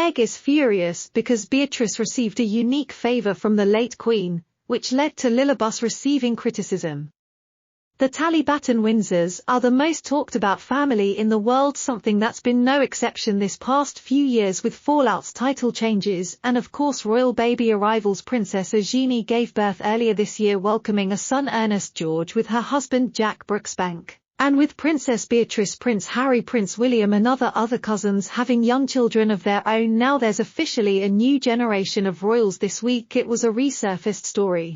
Meg is furious because Beatrice received a unique favour from the late Queen, which led to Lilibet receiving criticism. The Talibaton Windsors are the most talked about family in the world, something that's been no exception this past few years with fallouts, title changes, and of course royal baby arrivals. Princess Eugenie gave birth earlier this year, welcoming a son Ernest George with her husband Jack Brooksbank, and with Princess Beatrice, Prince Harry, Prince William and other cousins having young children of their own. Now there's officially a new generation of royals. This week it was a resurfaced story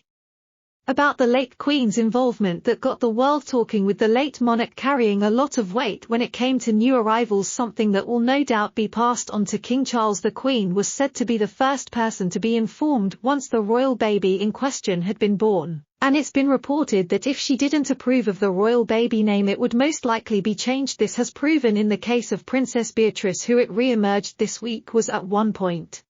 about the late Queen's involvement that got the world talking, with the late monarch carrying a lot of weight when it came to new arrivals, something that will no doubt be passed on to King Charles. The Queen was said to be the first person to be informed once the royal baby in question had been born, and it's been reported that if she didn't approve of the royal baby name it would most likely be changed. This has proven in the case of Princess Beatrice, who it re-emerged this week was at one point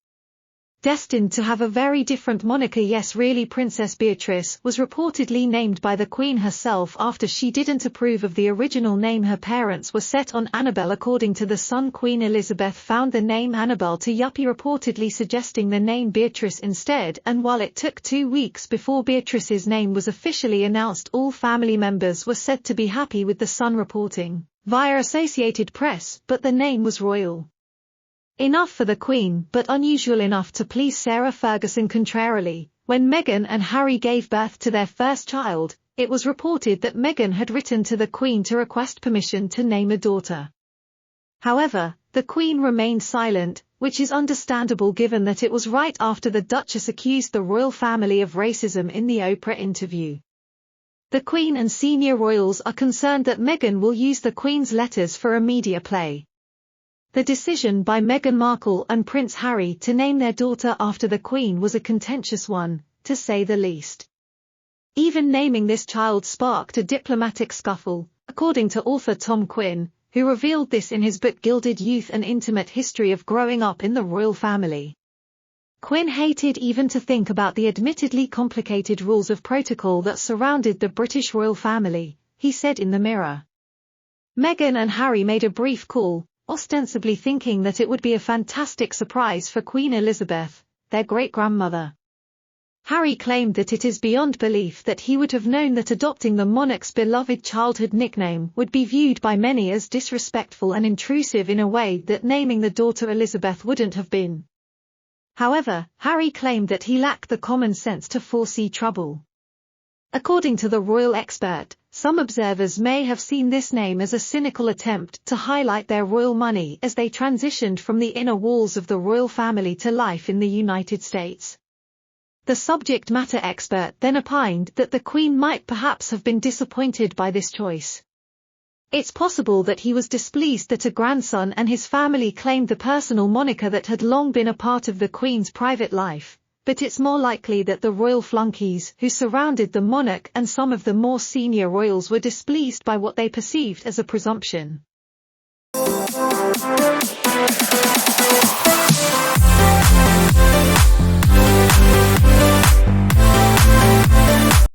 destined to have a very different moniker. Yes, really, Princess Beatrice was reportedly named by the Queen herself after she didn't approve of the original name her parents were set on, Annabelle. According to The Sun, Queen Elizabeth found the name Annabelle too yuppie, reportedly suggesting the name Beatrice instead, and while it took 2 weeks before Beatrice's name was officially announced, all family members were said to be happy with The Sun reporting via Associated Press, but the name was royal enough for the Queen, but unusual enough to please Sarah Ferguson. Contrarily, when Meghan and Harry gave birth to their first child, it was reported that Meghan had written to the Queen to request permission to name a daughter. However, the Queen remained silent, which is understandable given that it was right after the Duchess accused the royal family of racism in the Oprah interview. The Queen and senior royals are concerned that Meghan will use the Queen's letters for a media play. The decision by Meghan Markle and Prince Harry to name their daughter after the Queen was a contentious one, to say the least. Even naming this child sparked a diplomatic scuffle, according to author Tom Quinn, who revealed this in his book Gilded Youth: An Intimate History of Growing Up in the Royal Family. Quinn hated even to think about the admittedly complicated rules of protocol that surrounded the British royal family, he said in the Mirror. Meghan and Harry made a brief call, ostensibly thinking that it would be a fantastic surprise for Queen Elizabeth, their great-grandmother. Harry claimed that it is beyond belief that he would have known that adopting the monarch's beloved childhood nickname would be viewed by many as disrespectful and intrusive in a way that naming the daughter Elizabeth wouldn't have been. However, Harry claimed that he lacked the common sense to foresee trouble. According to the royal expert, some observers may have seen this name as a cynical attempt to highlight their royal money as they transitioned from the inner walls of the royal family to life in the United States. The subject matter expert then opined that the Queen might perhaps have been disappointed by this choice. It's possible that he was displeased that a grandson and his family claimed the personal moniker that had long been a part of the Queen's private life, but it's more likely that the royal flunkies who surrounded the monarch and some of the more senior royals were displeased by what they perceived as a presumption.